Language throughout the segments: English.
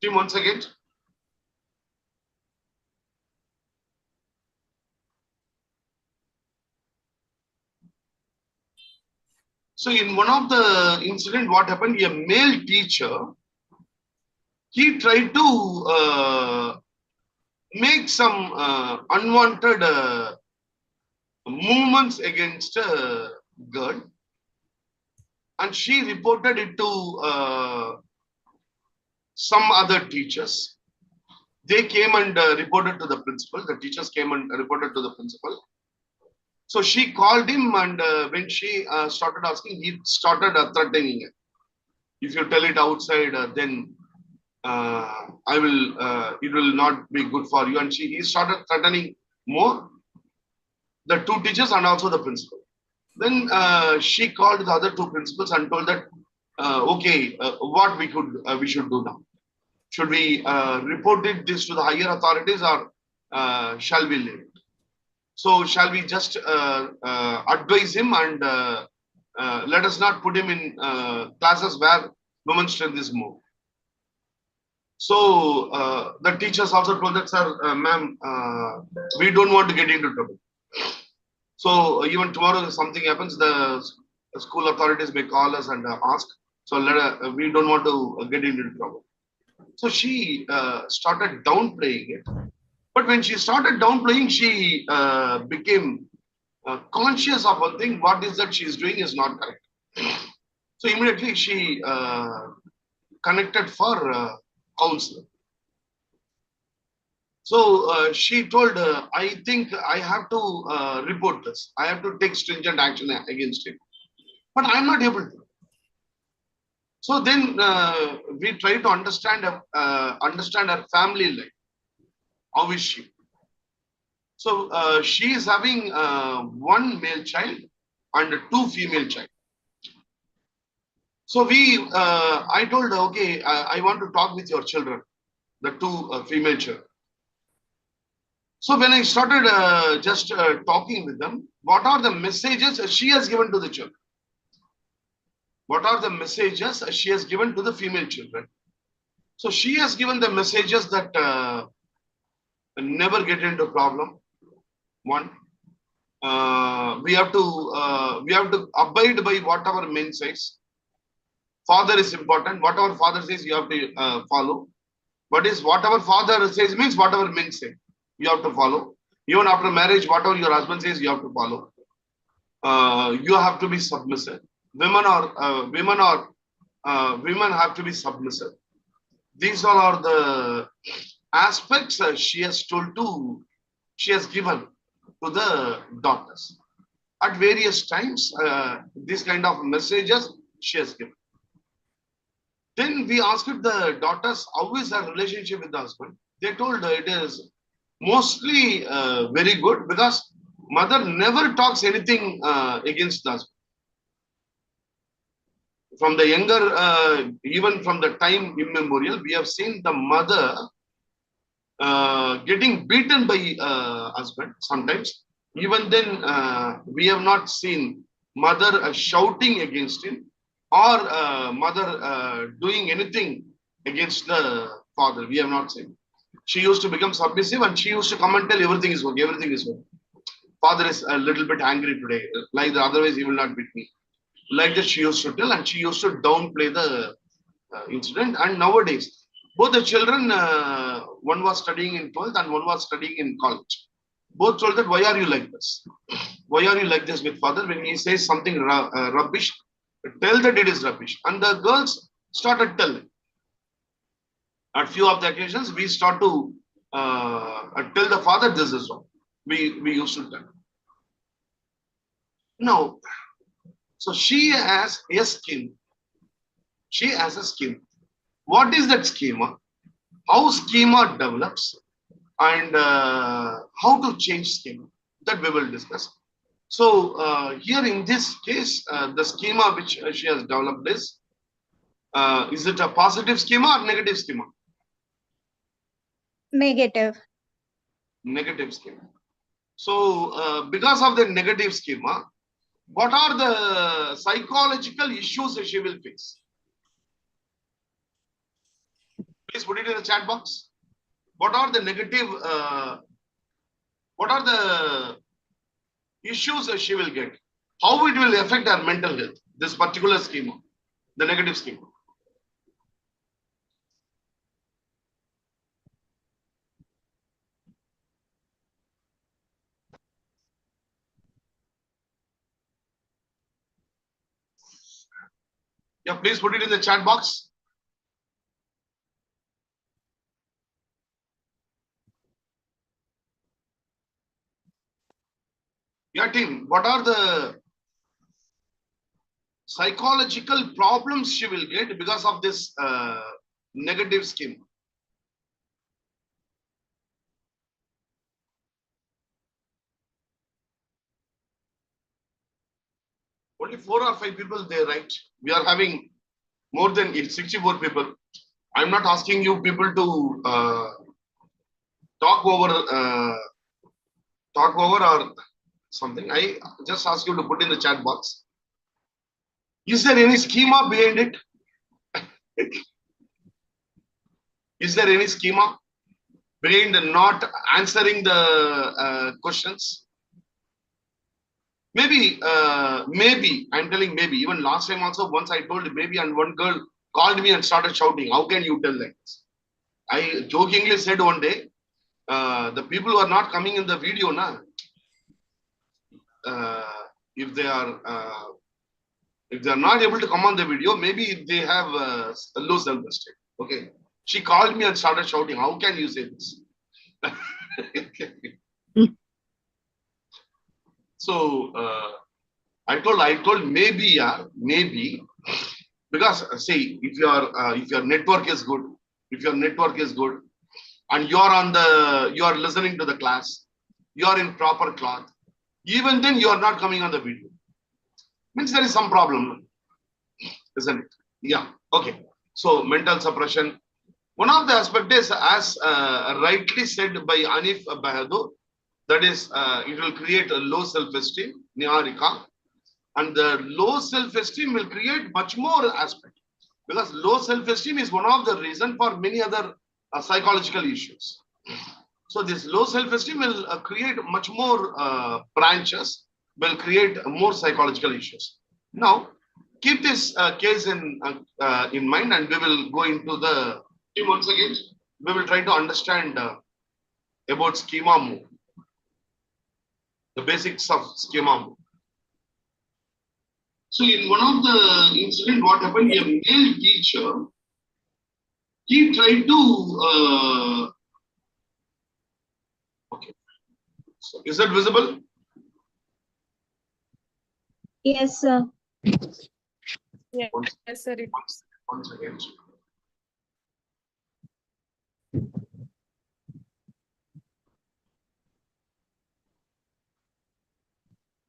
Team, once again. So in one of the incident, what happened? A male teacher, he tried to make some unwanted movements against a girl, and she reported it to some other teachers. They came and reported to the principal. The teachers came and reported to the principal. So she called him, and when she started asking, he started threatening her. If you tell it outside, then I will. It will not be good for you. And he started threatening more the two teachers and also the principal. Then she called the other two principals and told that, okay, what we should do now? Should we report this to the higher authorities, or shall we leave it? So shall we just advise him and let us not put him in classes where women's strength is more. So the teachers also told that, sir, ma'am, we don't want to get into trouble. So even tomorrow, if something happens, the school authorities may call us and ask. So we don't want to get into trouble. So she started downplaying it. But when she started downplaying, she became conscious of one thing. What is that she is doing is not correct. So immediately she connected for counseling. So she told, I think I have to report this. I have to take stringent action against him. But I'm not able to. So then we try to understand her family life. How is she? So she is having one male child and two female child. So I told her, okay, I want to talk with your children, the two female children. So when I started just talking with them, what are the messages she has given to the children? What are the messages she has given to the female children? So she has given the messages that never get into problem. One, we have to abide by whatever men says. Father is important. Whatever father says, you have to follow. But whatever father says means whatever men say, you have to follow. Even after marriage, whatever your husband says, you have to follow. You have to be submissive. Women have to be submissive. These all are the aspects she has given to the daughters. At various times, these kind of messages she has given. Then we asked the daughters, how is her relationship with the husband? They told it is mostly very good, because mother never talks anything against the husband. From the younger, even from the time immemorial, we have seen the mother getting beaten by husband sometimes. Even then, we have not seen mother shouting against him, or mother doing anything against the father. We have not seen. She used to become submissive, and she used to come and tell everything is okay, everything is okay. Father is a little bit angry today, like that, otherwise he will not beat me. Like that she used to tell, and she used to downplay the incident. And nowadays, both the children, one was studying in 12th and one was studying in college. Both told that, why are you like this? Why are you like this with father? When he says something rubbish, tell that it is rubbish. And the girls started telling. At few of the occasions, we start to tell the father this is wrong. We used to tell. No. So she has a scheme. She has a scheme. What is that schema? How schema develops, and how to change schema, that we will discuss. So here in this case, the schema which she has developed is it a positive schema or negative schema? Negative. Negative schema. So because of the negative schema, what are the psychological issues that she will face? Please put it in the chat box. What are the negative, what are the issues that she will get? How it will affect her mental health, this particular schema, the negative schema. Yeah, please put it in the chat box. Yeah, team, what are the psychological problems she will get because of this negative schema? Only 4 or 5 people there, right? We are having more than 64 people. I'm not asking you people to talk over or something. I just ask you to put in the chat box. Is there any schema behind it? Is there any schema behind not answering the questions? Maybe, I'm telling maybe. Even last time also, once I told maybe, and one girl called me and started shouting, "How can you tell like this?" I jokingly said one day, the people who are not coming in the video, if they are not able to come on the video, maybe they have low self-esteem. Okay. She called me and started shouting, "How can you say this?" So I told maybe, maybe, because see, if your network is good, and you are listening to the class, you are in proper cloth, even then you are not coming on the video, means there is some problem, isn't it? Yeah. Okay. So mental suppression. One of the aspects is, as rightly said by Anif Bahadur, that is, it will create a low self-esteem, Niharika, and the low self-esteem will create much more aspect, because low self-esteem is one of the reason for many other psychological issues. So this low self-esteem will create much more branches, will create more psychological issues. Now, keep this case in mind, and we will go into the once again. We will try to understand about schema move, the basics of schema move. So in one of the incident, what happened? A male teacher, he tried to. Okay. So is that visible? Yes, sir. Yes, sir. One second.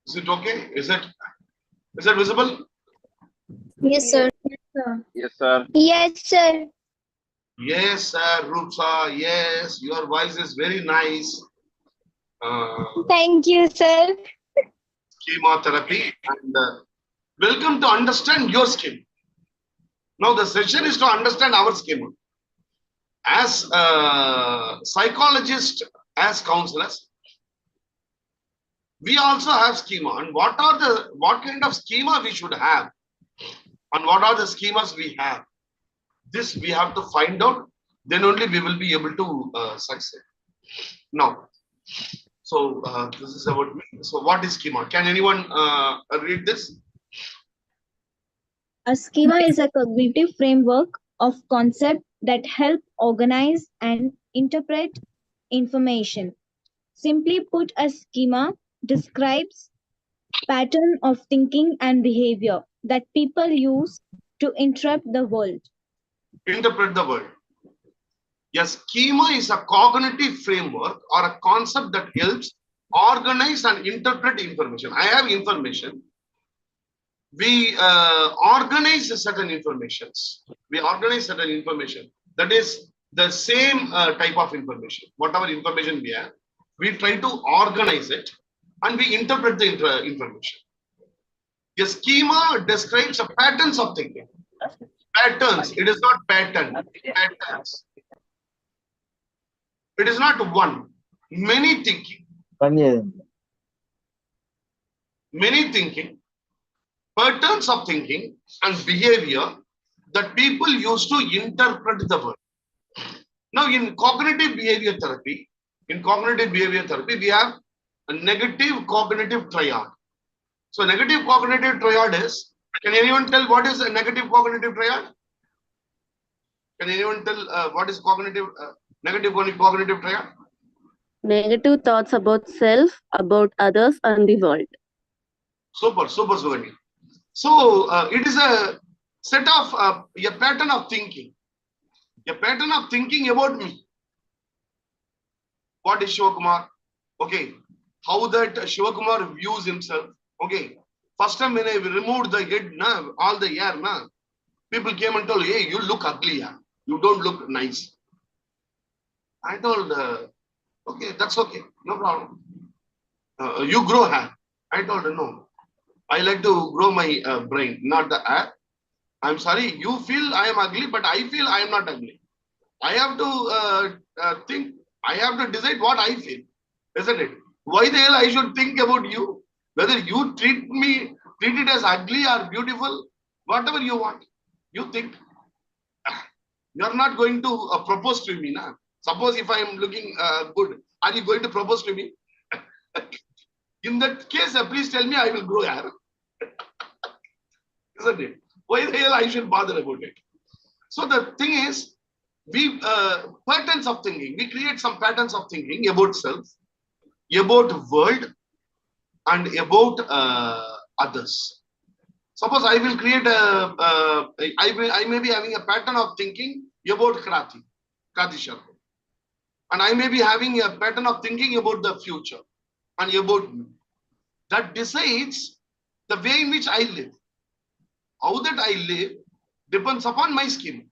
Is it okay? Is that visible? Yes, sir. Yes, sir. Yes, sir. Yes, sir, Rupsa. Yes, your voice is very nice. Thank you, sir. Chemotherapy, and welcome to understand your schema. Now the session is to understand our schema. As psychologists, as counselors, we also have schema. And what kind of schema we should have, and what are the schemas we have? This we have to find out. Then only we will be able to succeed. Now, so this is about me. So what is schema? Can anyone read this? A schema is a cognitive framework of concepts that help organize and interpret information. Simply put, a schema describes pattern of thinking and behavior that people use to interpret the world. Interpret the world. A schema is a cognitive framework or a concept that helps organize and interpret information. I have information. We organize certain informations. That is the same type of information. Whatever information we have, we try to organize it and we interpret the information. A schema describes the patterns of thinking. Patterns. It is not pattern. Patterns. It is not one. Many thinking, patterns of thinking and behavior that people use to interpret the world. Now, in cognitive behavior therapy, we have a negative cognitive triad. So, negative cognitive triad is, can anyone tell what is a negative cognitive triad? Can anyone tell what is negative cognitive triad? Negative thoughts about self, about others, and the world. Super, Sugandhi. So, it is a set of, a pattern of thinking. A pattern of thinking about me. What is Shivakumar? Okay. How that Shivakumar views himself. Okay. First time when I removed the head, all the hair, people came and told, hey, you look ugly. You don't look nice. I told, okay, that's okay. No problem. You grow hair. I told her, no. I like to grow my brain, not the hair. I'm sorry, you feel I am ugly, but I feel I am not ugly. I have to think, I have to decide what I feel, isn't it? Why the hell I should think about you? Whether you treat it as ugly or beautiful, whatever you want, you think. You are not going to propose to me. Nah? Suppose if I am looking good, are you going to propose to me? In that case, please tell me, I will grow hair. Isn't it? Why the hell I should bother about it? So the thing is, we patterns of thinking. We create some patterns of thinking about self, about world, and about others. Suppose I will create I may be having a pattern of thinking about Krati Sharma. And I may be having a pattern of thinking about the future and about me. That decides the way in which I live. How that I live depends upon my schema.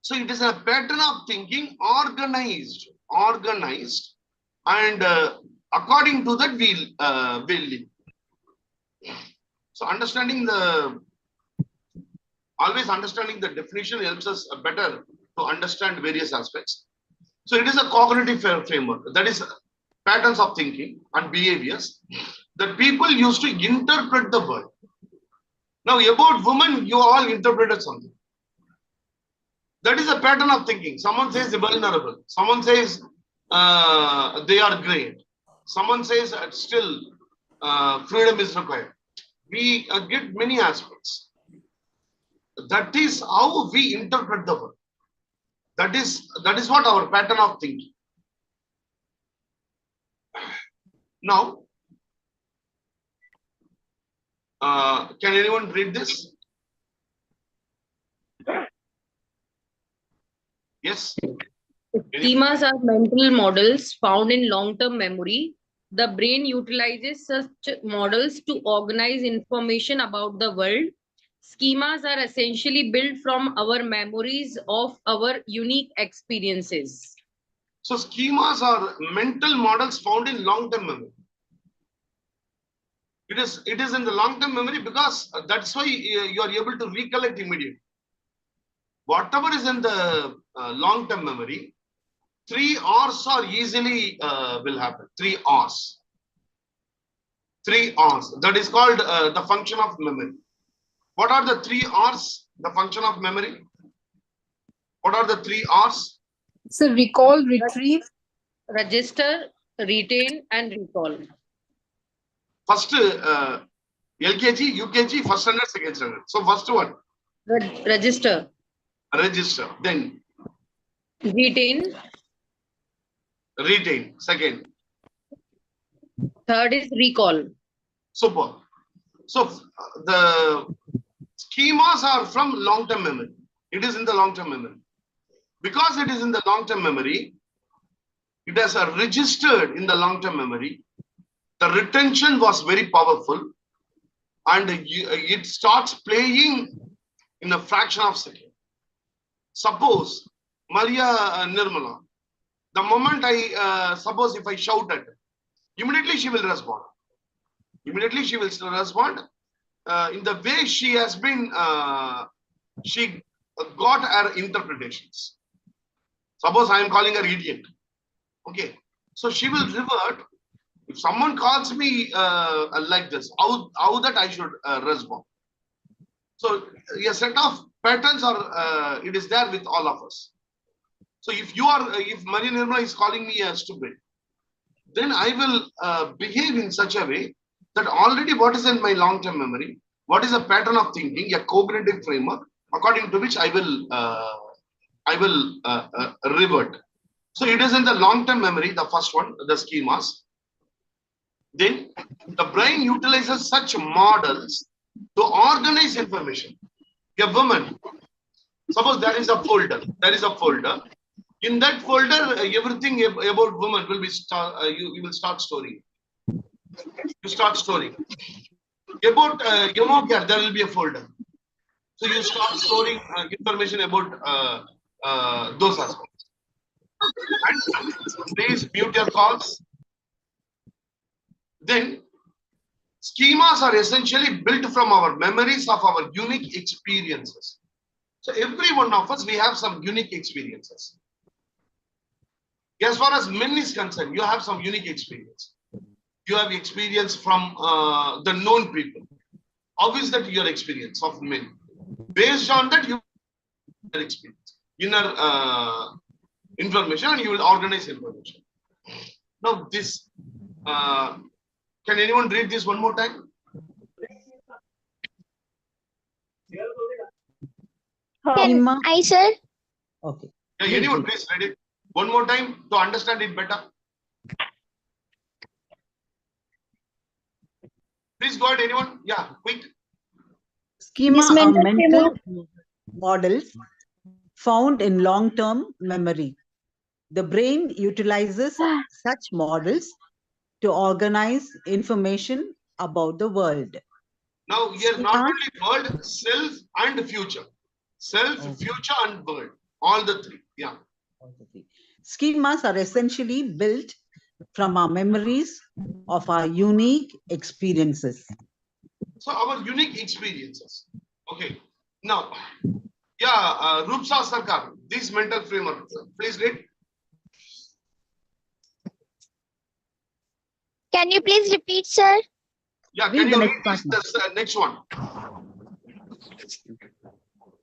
So it is a pattern of thinking organized, and according to that we'll live. So always understanding the definition helps us better to understand various aspects. So it is a cognitive framework, that is patterns of thinking and behaviors that people use to interpret the world. Now about women, you all interpreted something. That is a pattern of thinking. Someone says vulnerable. Someone says they are great. Someone says still freedom is required. We get many aspects. That is how we interpret the world. That is what our pattern of thinking. Now, can anyone read this? Yes. Schemas are mental models found in long-term memory. The brain utilizes such models to organize information about the world. Schemas are essentially built from our memories of our unique experiences. So schemas are mental models found in long-term memory. It is in the long-term memory because that's why you are able to recollect immediately. Whatever is in the long-term memory, 3 R's are easily will happen. 3 R's. 3 R's. That is called the function of memory. What are the 3 R's? The function of memory. What are the 3 R's? So recall, retrieve, Register, retain, and recall. First LKG, UKG, first standard, second standard. So first one. Register. Register. Then Retain. Retain. Second. Third is recall. Super. So the schemas are from long-term memory. It is in the long-term memory. Because it is in the long-term memory, it has registered in the long-term memory. The retention was very powerful, and it starts playing in a fraction of a second. Suppose Maria Nirmala, the moment suppose if I shout at her, immediately she will respond. Immediately she will respond in the way she has been, she got her interpretations. Suppose I am calling her idiot. Okay. So she will revert. If someone calls me like this, how that I should respond. So a set of patterns are it is there with all of us. So if Maria Nirmala is calling me a stupid, then I will behave in such a way that already what is in my long-term memory, what is a pattern of thinking, a cognitive framework, according to which I will revert. So it is in the long-term memory, the first one, the schemas. Then the brain utilizes such models to organize information. A woman, suppose there is a folder. In that folder, everything about woman will be you will start storing. You start storing. About Yamogya, there will be a folder. So you start storing information about those aspects. And please mute your calls. Then schemas are essentially built from our memories of our unique experiences. So every one of us, we have some unique experiences. As far as men is concerned, you have some unique experience. You have experience from the known people. How is that your experience of men? Based on that, you have your experience, inner information, and you will organize information. Now this, can anyone read this one more time? Can I, sir? Okay. Yeah, anyone please read it one more time to understand it better. Please go ahead, anyone. Yeah, quick. Schema This are mental mental models found in long-term memory. The brain utilizes such models to organize information about the world. Now here not only world, self and future. Self, future and world. All the three. Yeah. Schemas are essentially built from our memories of our unique experiences. So our unique experiences. Okay. Now, yeah, Rupsa Sarkar, this mental framework. Please read. Can you please repeat, sir? Yeah, can you read this next one?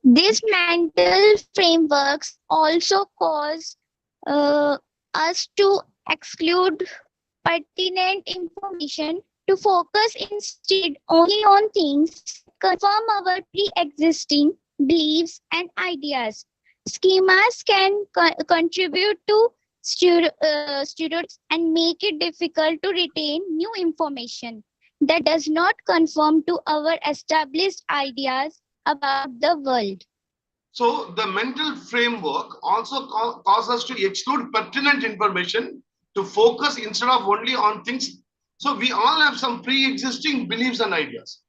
These mental frameworks also cause us to exclude pertinent information, to focus instead only on things that confirm our pre-existing beliefs and ideas. Schemas can contribute to stereotypes and make it difficult to retain new information that does not conform to our established ideas about the world. So the mental framework also causes us to exclude pertinent information, to focus instead of only on things. So we all have some pre-existing beliefs and ideas.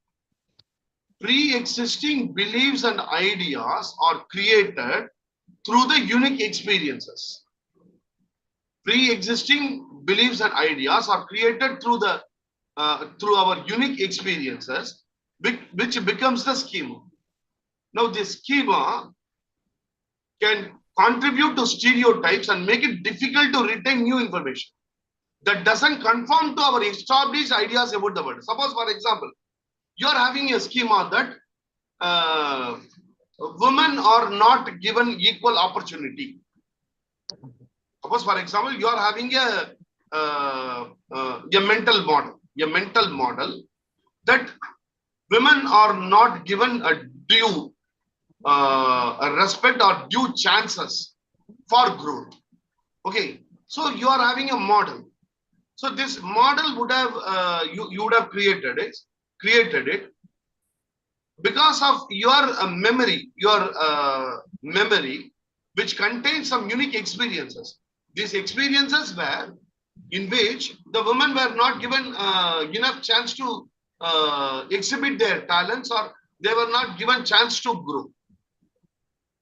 Pre-existing beliefs and ideas are created through the unique experiences. Pre-existing beliefs and ideas are created through the through our unique experiences, which becomes the schema. Now this schema can contribute to stereotypes and make it difficult to retain new information that doesn't conform to our established ideas about the world. Suppose, for example, you are having a schema that women are not given equal opportunity. Suppose, for example, you are having a mental model that women are not given a due respect or due chances for growth. Okay, so you are having a model. So this model would have you would have created it because of your memory, which contains some unique experiences. These experiences were in which the women were not given enough chance to exhibit their talents, or they were not given chance to grow.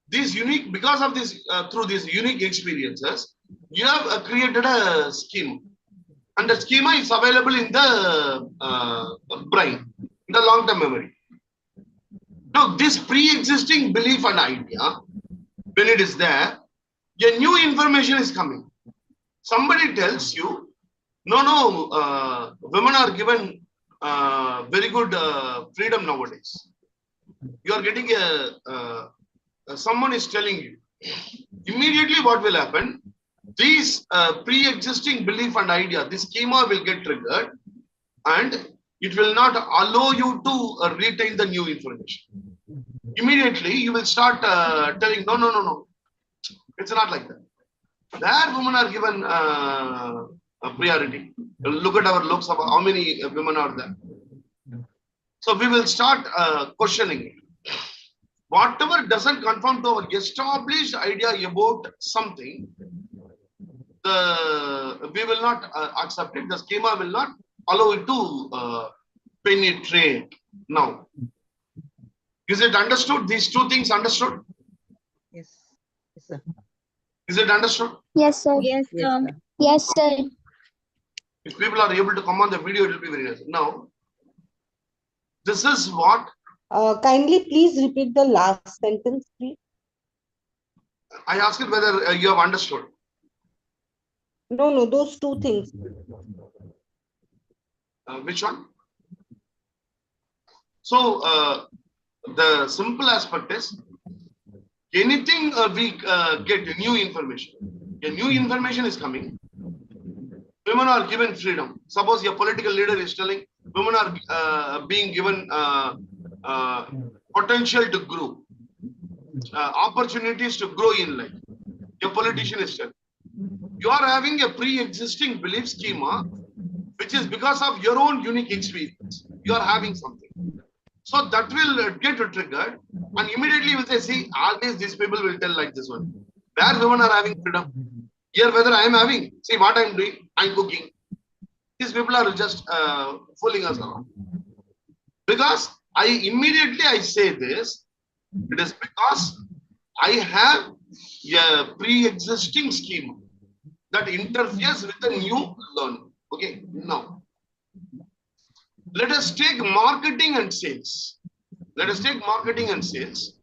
These unique, because of this, through these unique experiences, you have created a schema, and the schema is available in the brain, in the long-term memory. Now, this pre-existing belief and idea, when it is there, A new information is coming. Somebody tells you, no, women are given very good freedom nowadays. You are getting someone is telling you. Immediately what will happen? These pre-existing belief and idea, this schema will get triggered and it will not allow you to retain the new information. Immediately you will start telling, no. It's not like that. There women are given a priority. Look at our looks of how many women are there. So we will start questioning it. Whatever doesn't conform to our established idea about something, we will not accept it. The schema will not allow it to penetrate. Now, is it understood? These two things understood? Yes. Yes, sir. Is it understood? Yes, sir. Yes, Yes, sir. sir. Yes, sir. If people are able to come on the video, it will be very nice. Now, this is what Kindly please repeat the last sentence, please. I asked it whether you have understood. No, those two things. Which one? So, the simple aspect is anything we get new information. A new information is coming. Women are given freedom. Suppose your political leader is telling women are being given potential to grow, opportunities to grow in life. Your politician is telling. You are having a pre-existing belief schema, which is because of your own unique experience. You are having something. So that will get triggered, and immediately you will say, see, always these people will tell like this one. Where women are having freedom. Here, whether I am having, see what I am doing, I am cooking. These people are just fooling us around. Because I say this, it is because I have a pre-existing schema that interferes with the new learning. Okay, now let us take marketing and sales. Let us take marketing and sales.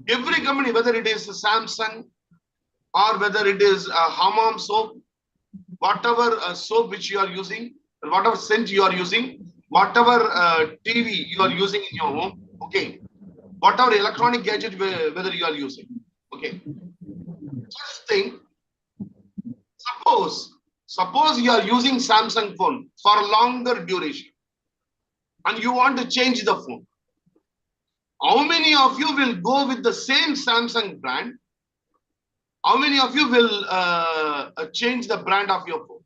Every company, whether it is Samsung or whether it is hammam soap, whatever soap which you are using, whatever scent you are using, whatever TV you are using in your home, okay, whatever electronic gadget whether you are using, okay. First thing, suppose you are using Samsung phone for a longer duration and you want to change the phone. How many of you will go with the same Samsung brand? How many of you will change the brand of your phone?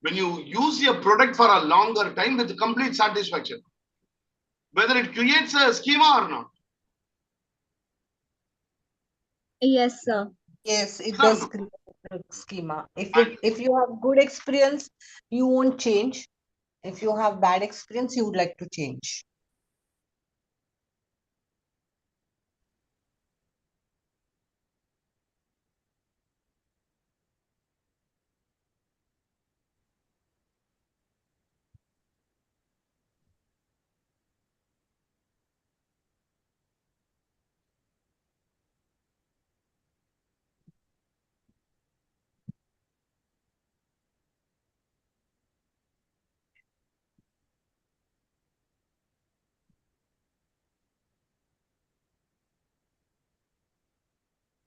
When you use your product for a longer time with complete satisfaction, whether it creates a schema or not. Yes, sir. Yes, it does create a schema. If you have good experience, you won't change. If you have bad experience, you would like to change.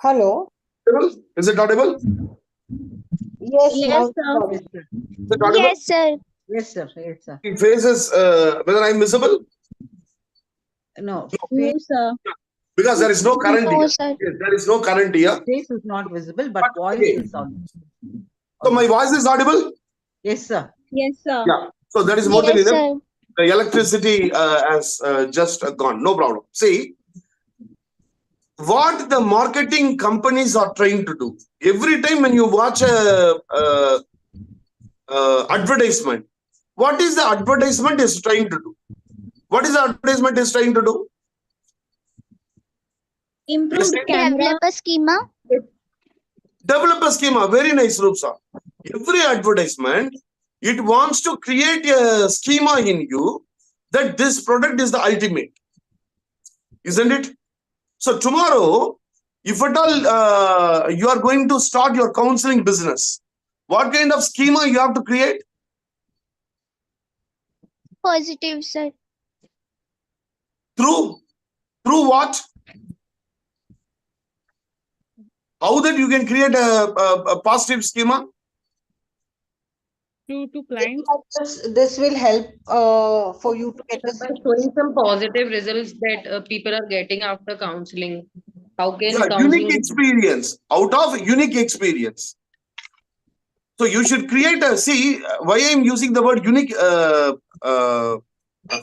Hello. Is it audible? Yes, Yes, now sir. Is it audible? Yes, sir. Yes, sir. Yes, sir. It faces whether I am visible No, No, sir. because there is no current No, here. sir. Yes, there is no current here. face is not visible, but voice okay. is audible. So my voice is audible. Yes, sir. Yes, sir. Yeah. So that is more than Yes, enough. sir. The electricity has just gone. No problem. See, what the marketing companies are trying to do. Every time when you watch a advertisement, what is the advertisement is trying to do? What is the advertisement is trying to do? Improved camera. Develop a schema. Develop a schema. Very nice, Rupsa. Every advertisement, it wants to create a schema in you that this product is the ultimate. Isn't it? So tomorrow, if at all you are going to start your counseling business, what kind of schema you have to create? Positive, sir. Through what? How that you can create a positive schema? To clients. This will help for you to get a By showing some positive results that people are getting after counseling. How can Unique counseling? experience, out of unique experience. So you should create a, see why I am using the word unique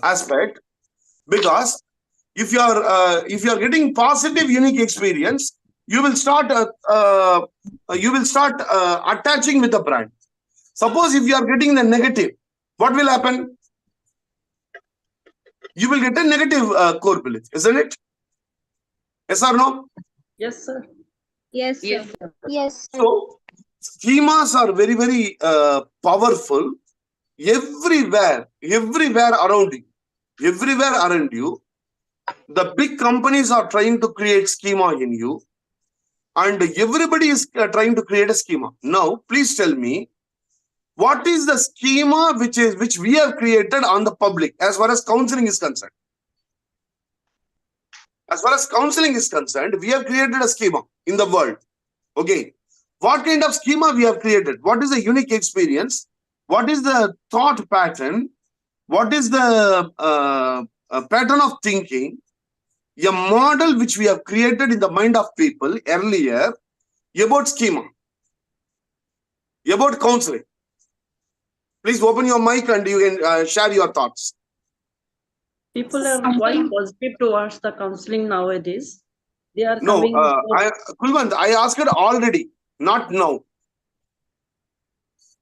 aspect, because if you are getting positive unique experience, you will start attaching with the brand. Suppose if you are getting the negative, what will happen? You will get a negative core belief, isn't it? Yes or no? Yes, sir. Yes, sir. Yes, sir. Yes. So schemas are very, very powerful everywhere around you. Everywhere around you, the big companies are trying to create schema in you, and everybody is trying to create a schema. Now, please tell me, what is the schema which we have created on the public as far as counseling is concerned? As far as counseling is concerned, we have created a schema in the world. Okay. What kind of schema we have created? What is the unique experience? What is the thought pattern? What is the pattern of thinking? A model which we have created in the mind of people earlier about schema, about counseling. Please open your mic and you can share your thoughts. People are quite positive towards the counseling nowadays. They are No, coming. Kulwant, I asked it already, not now.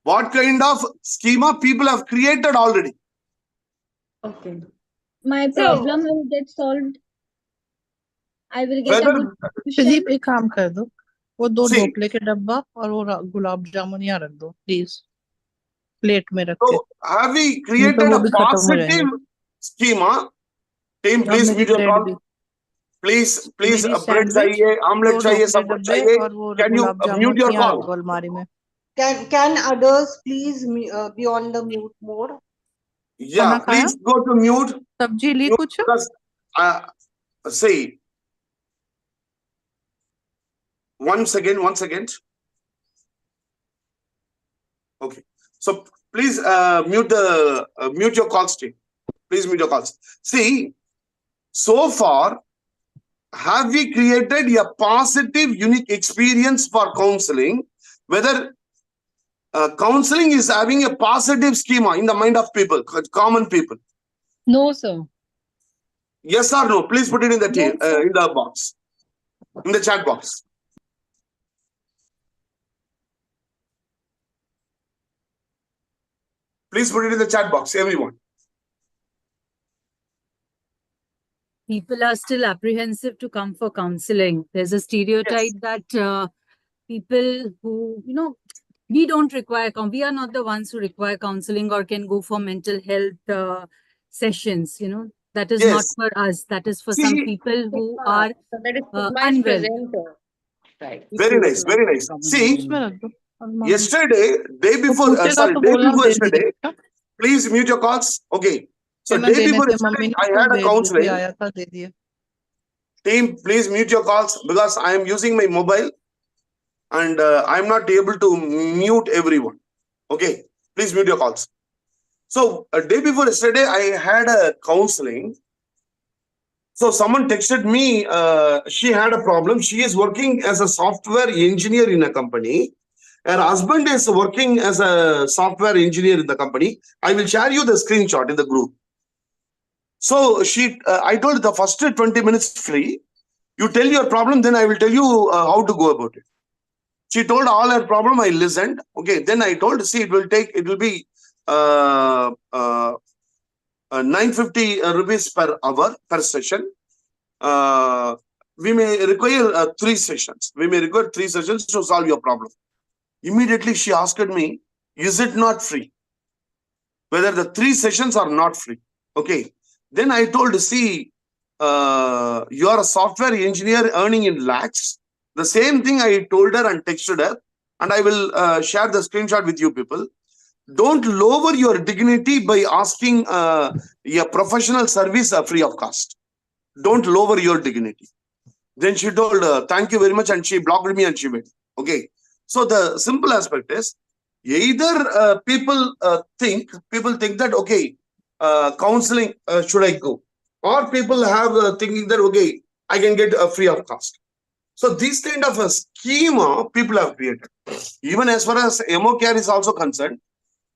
What kind of schema people have created already? Okay. My problem will get solved. I will get a Whether, good solution. Pradeep एक काम कर दो, वो दो See. ढोकले के डब्बा और वो गुलाब जामुन यहाँ रख दो प्लीज, प्लेट में रख के. so have we नहीं created तो वो a भी खत्म हो positive जाएंगे. schema? Team, अब please मेरी mute your ब्रेड call. भी, Please, मेरी bread सैंडविच, चाहिए, omelette दो चाहिए, ढोकले सब कुछ डब्बे चाहिए. और वो Can you gulab jamun mute your यहाँ रख call? दो अलमारी में. Can others please be on the mute mode? Yeah, खाना खाया? please go to mute. सब्जी ली Mute कुछ? because, say, one second. Okay. So please mute your calls, team. Please mute your calls. See, so far, have we created a positive, unique experience for counseling? Whether counseling is having a positive schema in the mind of people, common people. No, sir. Yes or no? Please put it in the in the box, in the chat box. Please put it in the chat box, everyone. People are still apprehensive to come for counseling. There's a stereotype that people who, we don't require, we are not the ones who require counseling or can go for mental health sessions, that is not for us. That is for some people who are That is stigma is unwell. present. Right. Very nice, very nice. See, उसमें रख दो अलमारी. yesterday, day before, पूछेगा sorry, तो day बोलना before दे yesterday, दिया. please mute your calls. Okay. So कहना day देने before थे yesterday, मम्मी ने I उसको had a भेज counseling. दिया, आया था दे दिया. Team, please mute your calls because I am using my mobile and I am not able to mute everyone. Okay, please mute your calls. So a day before yesterday, I had a counseling. So someone texted me, she had a problem. She is working as a software engineer in a company. Her husband is working as a software engineer in the company. I will share you the screenshot in the group. So I told her the first 20 minutes free. You tell your problem, then I will tell you how to go about it. She told all her problem. I listened. Okay, then I told, see, it will be 950 rupees per hour per session. We may require 3 sessions. We may require 3 sessions to solve your problem. Immediately she asked me, is it not free? Whether the 3 sessions are not free. Okay. Then I told, see, you are a software engineer earning in lakhs. The same thing I told her and texted her, and I will share the screenshot with you people. Don't lower your dignity by asking a professional service free of cost. Don't lower your dignity. Then she told, thank you very much, and she blocked me and she went. Okay. So the simple aspect is, either people think that, okay, counseling should I go? Or people have thinking that, okay, I can get free of cost. So this kind of a schema people have created. Even as far as MO Care is also concerned,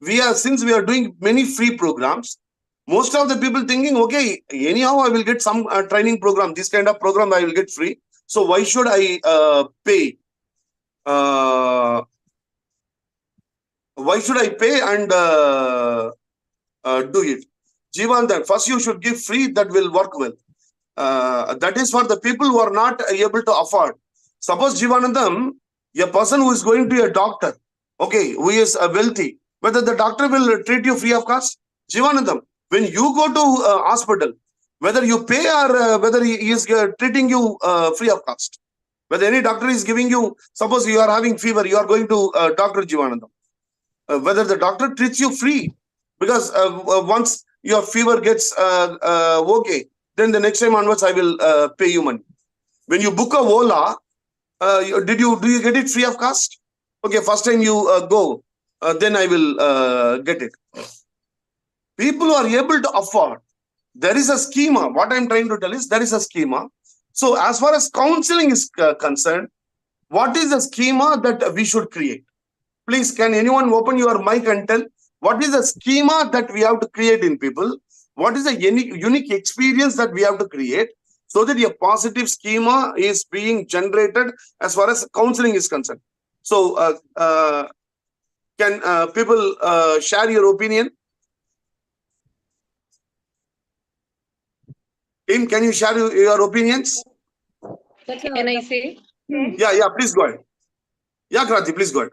since we are doing many free programs, most of the people thinking, okay, anyhow I will get some training program, this kind of program I will get free. So why should I pay? Why should I pay and do it? Jivandan, first you should give free, that will work well. That is for the people who are not able to afford. Suppose Jivanandam, a person who is going to a doctor, okay, who is wealthy, whether the doctor will treat you free of cost? Jivanandam, when you go to hospital, whether you pay or whether he is treating you free of cost. Whether any doctor is giving you, suppose you are having fever, you are going to Dr. Jivanandam. Whether the doctor treats you free, because once your fever gets okay, then the next time onwards I will pay you money. When you book a Ola, do you get it free of cost? Okay, first time you go, then I will get it. People who are able to afford, there is a schema. What I'm trying to tell is there is a schema. So as far as counseling is concerned, what is the schema that we should create? Please, can anyone open your mic and tell what is the schema that we have to create in people? What is the unique experience that we have to create so that a positive schema is being generated as far as counseling is concerned? So can people share your opinion? Team, can you share your opinions? Can I say? Yeah, please go ahead. Yeah, Kranti, please go ahead.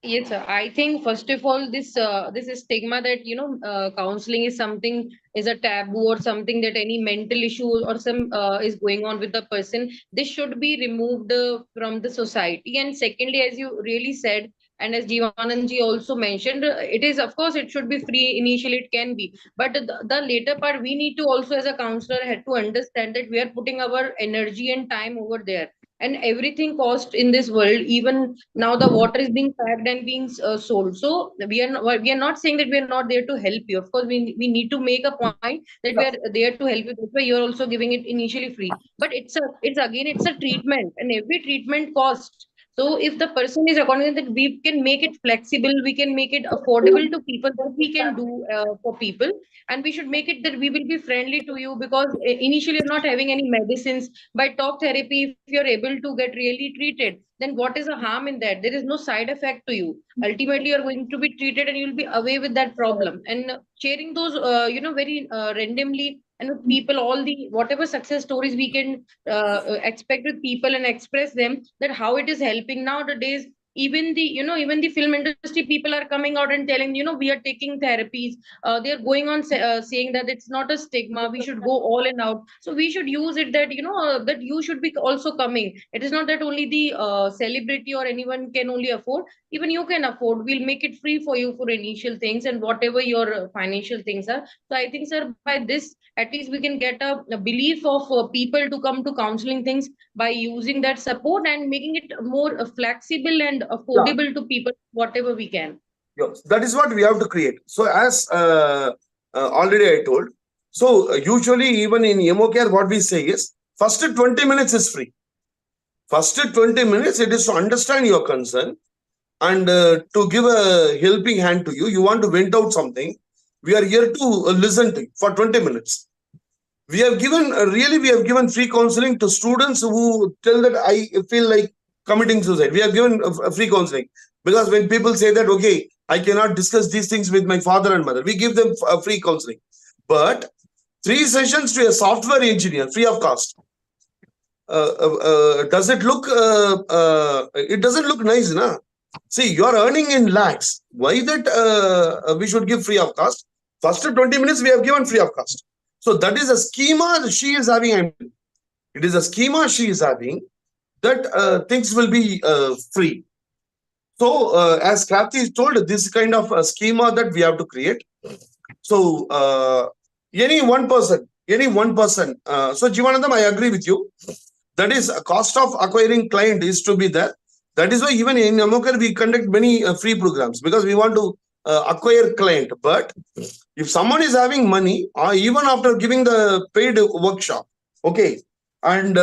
Yes, sir. I think first of all, this stigma that counseling is a taboo or something, that any mental issue or some is going on with the person, this should be removed from the society. And secondly, as you really said, and as Jivananji also mentioned, it is, of course, it should be free initially. It can be, but the later part, we need to also, as a counselor, had to understand that we are putting our energy and time over there. And everything cost in this world, even now the water is being packed and being sold. So we are not saying that we are not there to help you. Of course, we need to make a point that we are there to help you. That's why you're also giving it initially free. But it's a treatment, and every treatment costs. So if the person is according to that, we can make it flexible, we can make it affordable to people, that we can do for people. And we should make it that we will be friendly to you, because initially you're not having any medicines. By talk therapy, if you're able to get really treated, then what is the harm in that? There is no side effect to you. Ultimately, you're going to be treated and you'll be away with that problem. And sharing those very randomly and with people, all the whatever success stories we can expect with people, and express them, that how it is helping nowadays. Even the film industry people are coming out and telling, we are taking therapies. They're going on saying that it's not a stigma, we should go all and out. So we should use it that that you should be also coming. It is not that only the celebrity or anyone can only afford. Even you can afford. We'll make it free for you for initial things and whatever your financial things are. So I think, sir, by this at least we can get a belief of people to come to counseling things, by using that support and making it more flexible and affordable to people, whatever we can. Yes, that is what we have to create. So as already I told, so usually even in MO Care, what we say is first 20 minutes is free. First 20 minutes, it is to understand your concern and to give a helping hand to you. You want to vent out something. We are here to listen to you for 20 minutes. We have given free counseling to students who tell that I feel like committing suicide. We have given free counseling, because when people say that, okay, I cannot discuss these things with my father and mother, we give them free counseling. But 3 sessions to a software engineer, free of cost. Does it look? It doesn't look nice, na? See, you are earning in lakhs. Why that we should give free of cost? First 20 minutes we have given free of cost. So that is a schema that she is having. I mean, it is a schema she is having that things will be free. So as Krati told, this kind of a schema that we have to create. So any one person. So Jivanandam, I agree with you. That is a cost of acquiring client is to be there. That is why even in Amokar we conduct many free programs because we want to acquire client. But if someone is having money, even after giving the paid workshop, okay, and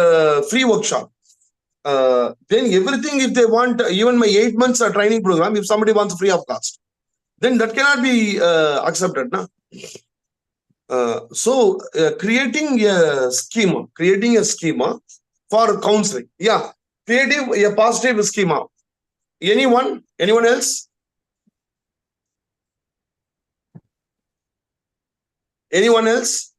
free workshop, then everything if they want, even my 8 months training program, if somebody wants free of cost, then that cannot be accepted. Na? So creating a schema for counseling. Yeah, creative, a positive schema. Anyone else? Anyone else?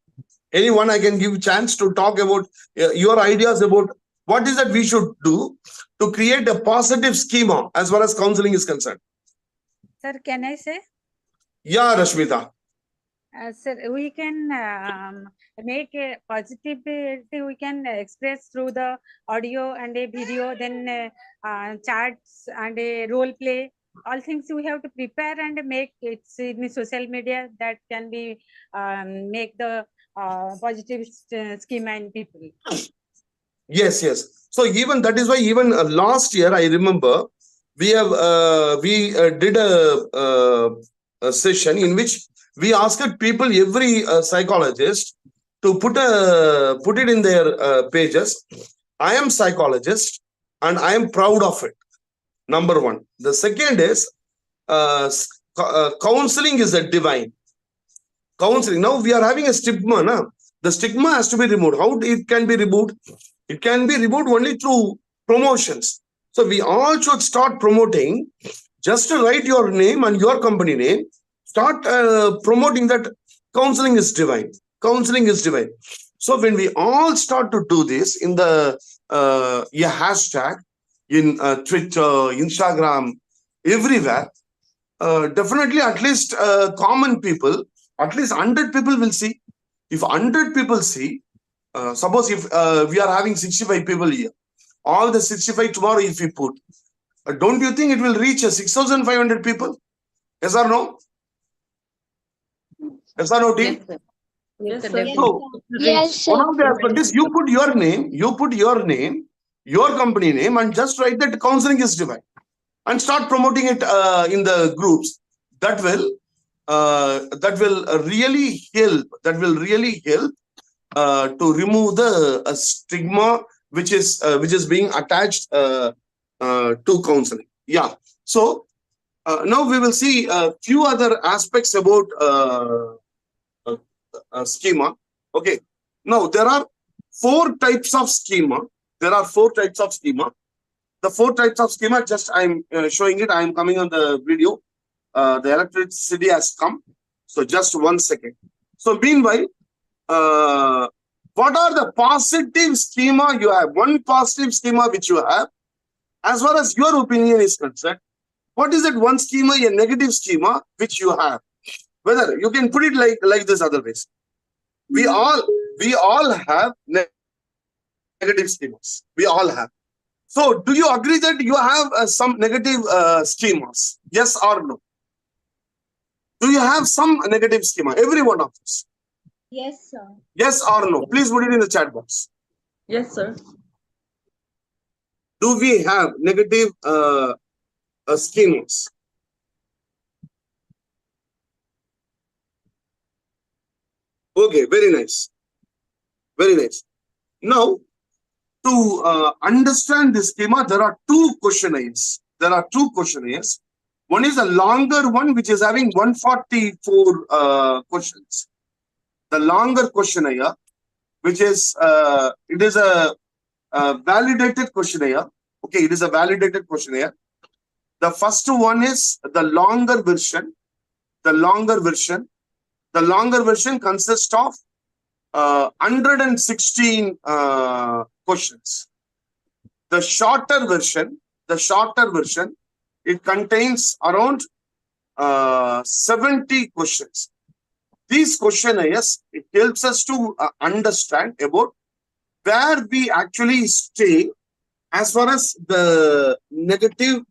Anyone I can give chance to talk about your ideas about what is that we should do to create a positive schema as far as counseling is concerned. Sir, can I say? Yeah, Rashmita. Sir, we can make a positivity, we can express through the audio and a video, then charts and a role play. All things we have to prepare and make it in the social media that can be make the positive schema in people. Yes. So even that is why even last year I remember we did a session in which we asked people, every psychologist, to put it in their pages. I am psychologist and I am proud of it. Number one. The second is counseling is a divine. Counseling. Now we are having a stigma. Na? The stigma has to be removed. How it can be removed? It can be removed only through promotions. So we all should start promoting. Just to write your name and your company name. Start promoting that counseling is divine. Counseling is divine. So when we all start to do this in the hashtag, in Twitter, Instagram, everywhere, definitely at least common people, at least 100 people will see. If 100 people see, suppose if we are having 65 people here, all the 65 tomorrow if we put, don't you think it will reach 6,500 people? Yes or no? Yes or no, team? Yes, sir. Yes, So, yes, one sir. of the aspects is you put your name, your company name, and just write that counseling is divine, and start promoting it in the groups. That will really help. That will really help to remove the stigma which is being attached to counseling. Yeah. So now we will see a few other aspects about schema. Okay. Now there are 4 types of schema. The 4 types of schema, just I'm showing it. I'm coming on the video. The electricity has come. So just 1 second. So meanwhile, what are the positive schema you have? One positive schema which you have, as far as your opinion is concerned. What is that one schema, a negative schema which you have? Whether you can put it like this otherwise. We all have negative schemas. We all have. So do you agree that you have some negative schemas? Yes or no? Do you have some negative schema? Every one of us. Yes, sir. Yes or no? Please put it in the chat box. Yes, sir. Do we have negative schemas? Okay, very nice. Very nice. Now, to understand this schema, there are 2 questionnaires. One is a longer one, which is having 144 questions. The longer questionnaire, which is it is a validated questionnaire. Okay, it is a validated questionnaire. The first one is the longer version. The longer version consists of 116 questions. The shorter version, it contains around 70 questions. These questionnaires, it helps us to understand about where we actually stay as far as the negative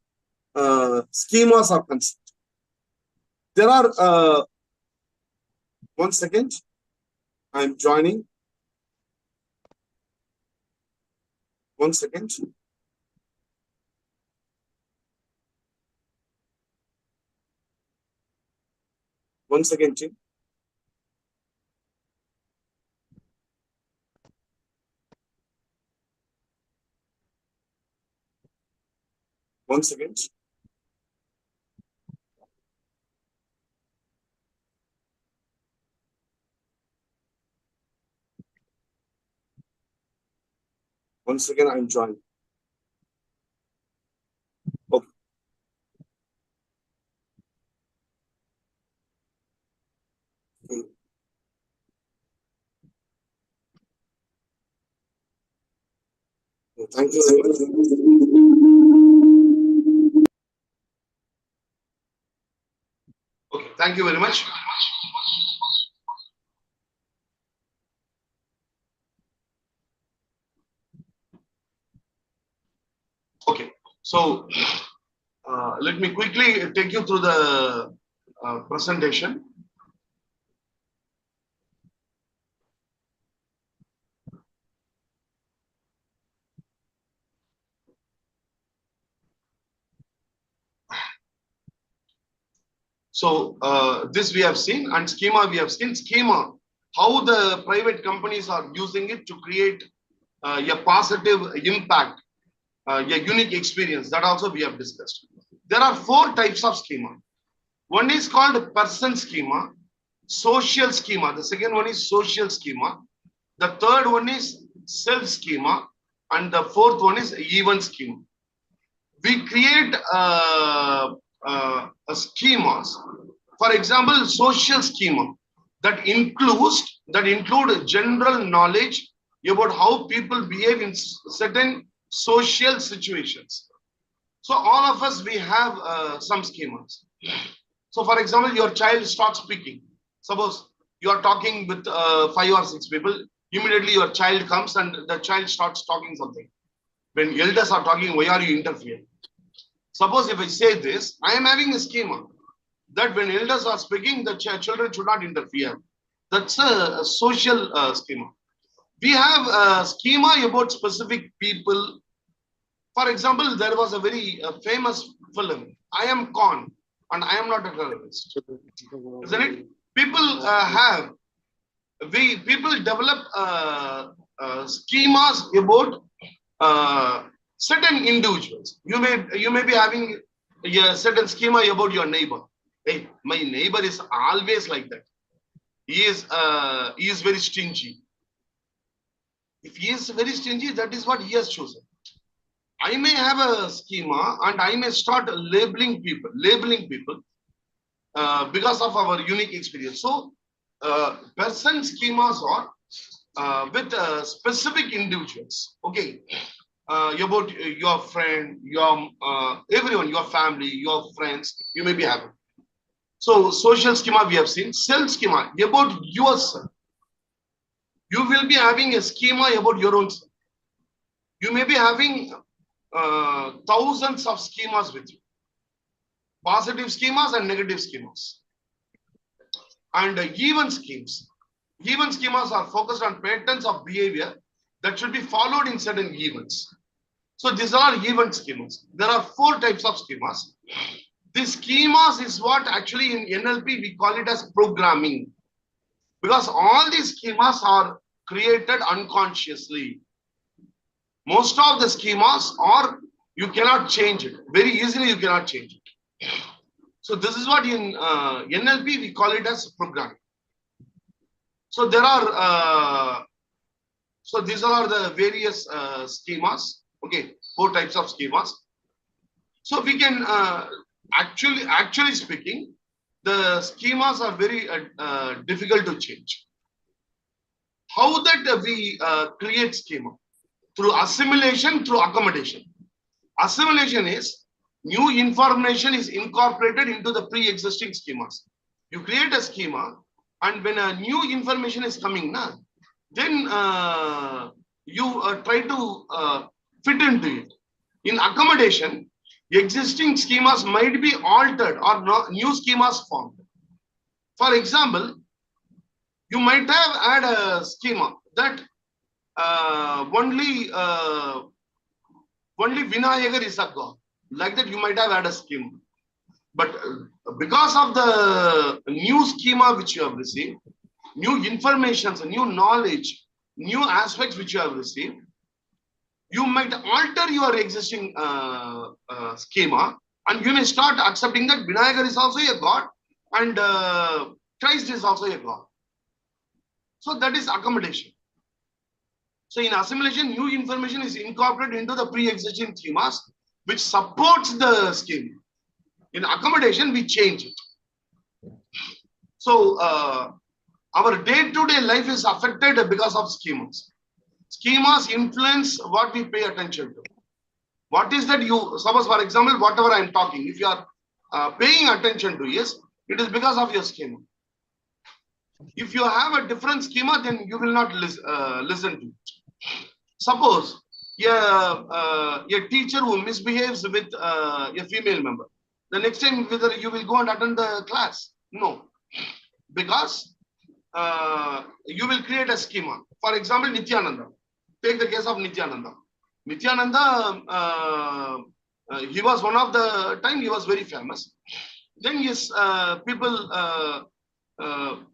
schemas are concerned. There are, one second, I'm joining. One second. One second, team. One second. Once again, I'm joining. Okay. Thank you very much. Okay, thank you very much. Okay, so let me quickly take you through the presentation. So this we have seen, and schema we have seen. Schema, how the private companies are using it to create a positive impact, a unique experience. That also we have discussed. There are 4 types of schema. One is called person schema, social schema. The second one is social schema. The third one is self schema, and the fourth one is event schema. We create schemas. For example, social schema that include general knowledge about how people behave in certain social situations. So all of us, we have some schemas. So for example, your child starts speaking. Suppose you are talking with 5 or 6 people. Immediately your child comes and the child starts talking something. When elders are talking, why are you interfering? Suppose if I say this, I am having a schema that when elders are speaking, the children should not interfere. That's a social schema. We have a schema about specific people. For example, there was a very famous film, I Am Con, and I am not a terrorist. Isn't it? People people develop schemas about certain individuals. You may be having a certain schema about your neighbor. Hey, my neighbor is always like that. He is very stingy. If he is very stingy, that is what he has chosen. I may have a schema and I may start labeling people because of our unique experience. So, person schemas are with specific individuals. Okay, about your friend, your everyone, your family, your friends, you may be having. So, social schema we have seen. Self schema about yourself. You will be having a schema about your own self. You may be having thousands of schemas with you. Positive schemas and negative schemas. And even schemes. Even schemas are focused on patterns of behavior that should be followed in certain events. So these are event schemas. There are 4 types of schemas. These schemas is what actually in NLP we call it as programming. Because all these schemas are created unconsciously. Most of the schemas are, you cannot change it. Very easily you cannot change it. So this is what in NLP we call it as programming. So there are, so these are the various schemas. Okay, 4 types of schemas. So we can actually speaking, the schemas are very difficult to change. How that we create schema? Through assimilation, through accommodation. Assimilation is new information is incorporated into the pre-existing schemas. You create a schema And when a new information is coming, then you try to fit into it. In accommodation, existing schemas might be altered or new schemas formed. For example, you might have had a schema that only Vinayagar is a god. Like that, you might have had a schema. But because of the new schema which you have received, new information, new knowledge, new aspects which you have received, you might alter your existing schema, and you may start accepting that Vinayagar is also a god and Christ is also a god. So that is accommodation. So in assimilation, new information is incorporated into the pre-existing schemas which supports the schema. In accommodation, we change it. So our day-to-day life is affected because of schemas. Schemas influence what we pay attention to. What is that you, suppose for example, whatever I am talking, if you are paying attention to, yes, it is because of your schema. If you have a different schema, then you will not listen to it. Suppose a teacher who misbehaves with a female member, the next time whether you will go and attend the class? No, because you will create a schema. For example, Nityananda. Take the case of Nityananda. Nityananda, he was one of the time, he was very famous. Then yes, people, an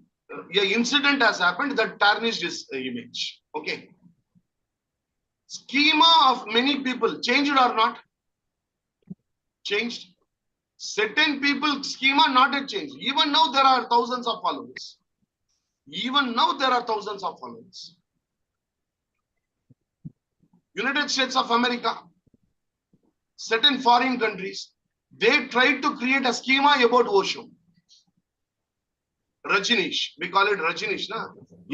incident has happened that tarnished his image. Okay. Schema of many people changed or not? Changed. Certain people schema not yet changed. Even now there are thousands of followers. Even now there are thousands of followers. United States of America, certain foreign countries, they tried to create a schema about Osho. Rajneesh, we call it Rajneesh, na?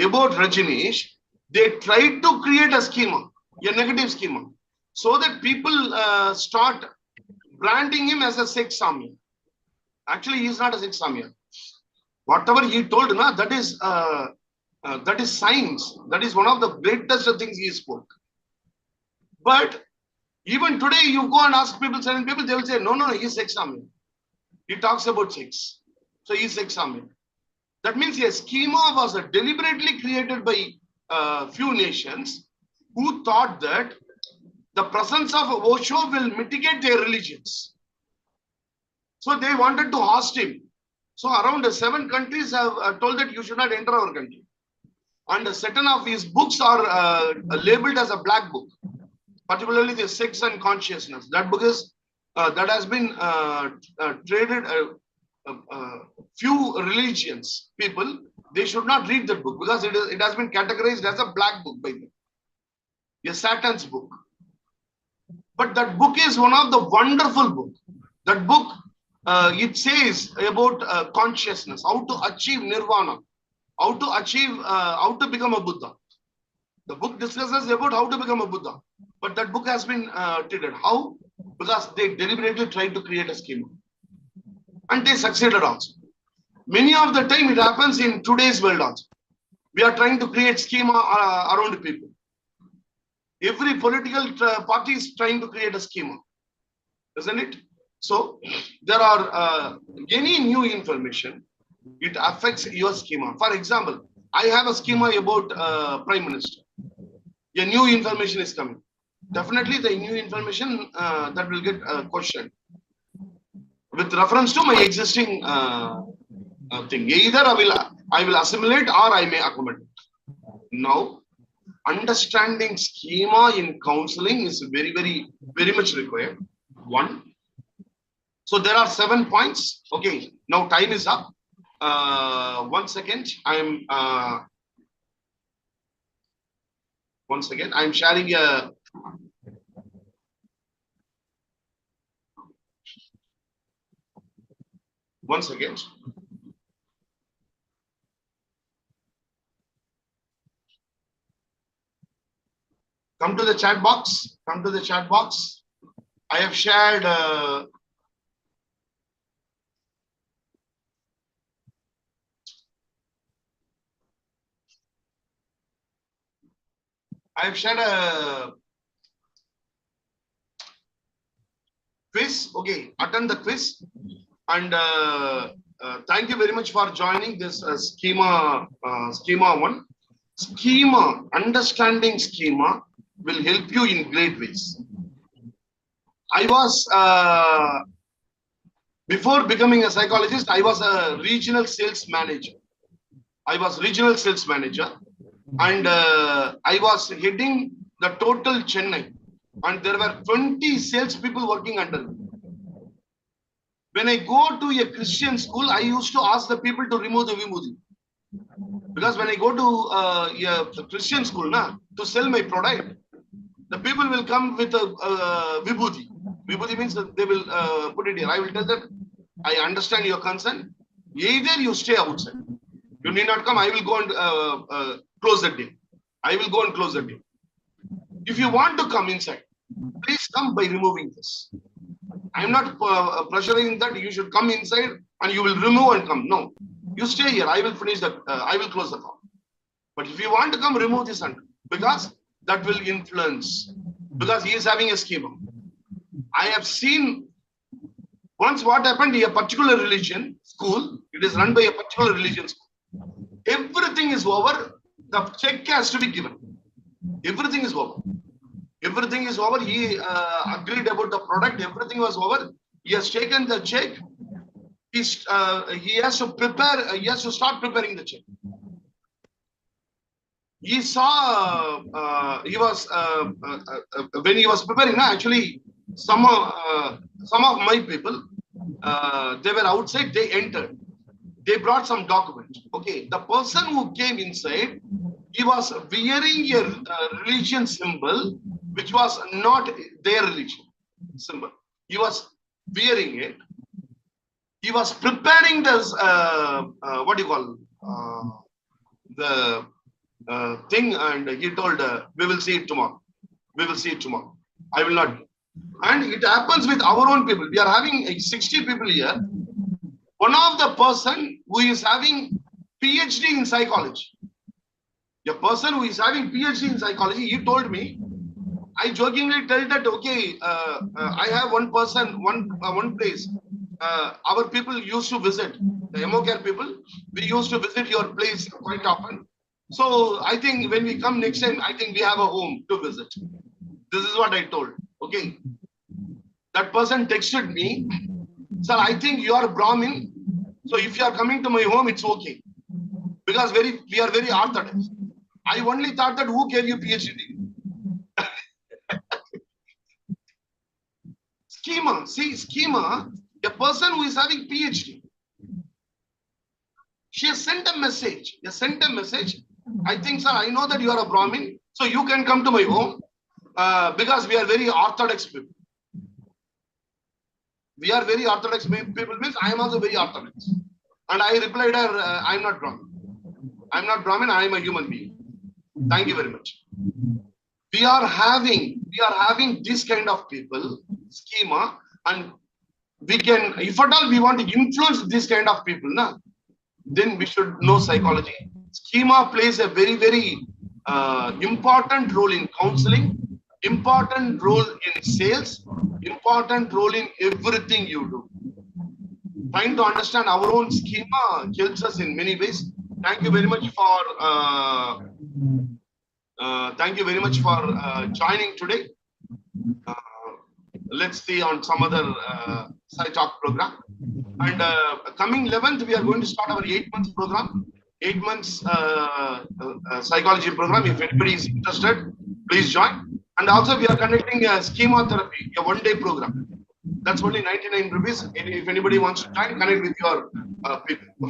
About Rajneesh, they tried to create a schema, a negative schema, so that people start branding him as a sex samya. Actually, he is not a sex samya. Whatever he told, that is science. That is one of the greatest things he spoke. But even today, you go and ask people, certain people, they will say, no, he is sex samya. He talks about sex. So he is sex samya. That means a schema was deliberately created by few nations who thought that the presence of Osho will mitigate their religions. So they wanted to host him. So around 7 countries have told that you should not enter our country. And certain of his books are labeled as a black book, particularly the Sex and Consciousness. That book is that has been traded. Few religions people, they should not read that book because it has been categorized as a black book by them, a Satan's book. But that book is one of the wonderful books. That book, it says about consciousness, how to achieve nirvana, how to become a Buddha. The book discusses about how to become a Buddha, but that book has been treated. How? Because they deliberately tried to create a schema. And they succeeded also. Many of the time it happens in today's world also. We are trying to create schema around people. Every political party is trying to create a schema, isn't it? So there are any new information, it affects your schema. For example, I have a schema about Prime Minister. A new information is coming. Definitely the new information that will get questioned with reference to my existing thing. Either I will assimilate or I may accommodate. Now, understanding schema in counseling is very, very, very much required. 1. So there are 7 points. Okay, now time is up. 1 second. Once again, I'm sharing a. Once again. Come to the chat box. Come to the chat box. I have shared. I have shared a quiz. Okay, attend the quiz. And thank you very much for joining this schema 1. Schema, understanding schema will help you in great ways. I was, before becoming a psychologist, I was a regional sales manager. And I was heading the total Chennai. And there were 20 sales people working under me. When I go to a Christian school, I used to ask the people to remove the vibhuti. Because when I go to a Christian school to sell my product, the people will come with a vibhuti. Vibhuti means that they will put it here. I will tell them, I understand your concern. Either you stay outside. You need not come. I will go and close the deal. If you want to come inside, please come by removing this. I am not pressuring that you should come inside and you will remove and come. No, you stay here. I will finish that. I will close the call. But if you want to come, remove this under, because that will influence. Because he is having a schema. I have seen once what happened in a particular religion school. It is run by a particular religion school. Everything is over. The check has to be given. Everything is over. He agreed about the product. Everything was over. He has taken the check. He has to prepare. He has to start preparing the check. He saw. He was when he was preparing. Actually, some of my people, they were outside. They entered. They brought some document. Okay, the person who came inside, he was wearing a religion symbol, which was not their religion symbol. He was wearing it. He was preparing this, what do you call, the thing, and he told, we will see it tomorrow. I will not. And it happens with our own people. We are having 60 people here. One of the person who is having PhD in psychology, he told me, I jokingly tell that, okay, I have one person, one place. Our people used to visit, the Emocare people, we used to visit your place quite often. So I think when we come next time, I think we have a home to visit. This is what I told. Okay. That person texted me, sir, I think you are Brahmin. So if you are coming to my home, it's okay. Because we are very orthodox. I only thought that who gave you PhD? Schema, a person who is having PhD. She has sent a message. I think, sir, I know that you are a Brahmin. So you can come to my home because we are very orthodox people. We are very orthodox people means I am also very orthodox. And I replied her, I am not Brahmin. I am a human being. Thank you very much. We are having this kind of people, schema, and we can, if at all we want to influence this kind of people, then we should know psychology. Schema plays a very, very important role in counseling, important role in sales, important role in everything you do. Trying to understand our own schema helps us in many ways. Thank you very much for joining today. Let's see on some other Psytalk program. And coming 11th, we are going to start our 8-month program. 8 months psychology program. If anybody is interested, please join. And also we are conducting a schema therapy, a 1-day program. That's only 99 rupees. If anybody wants to join, connect with your people. Okay.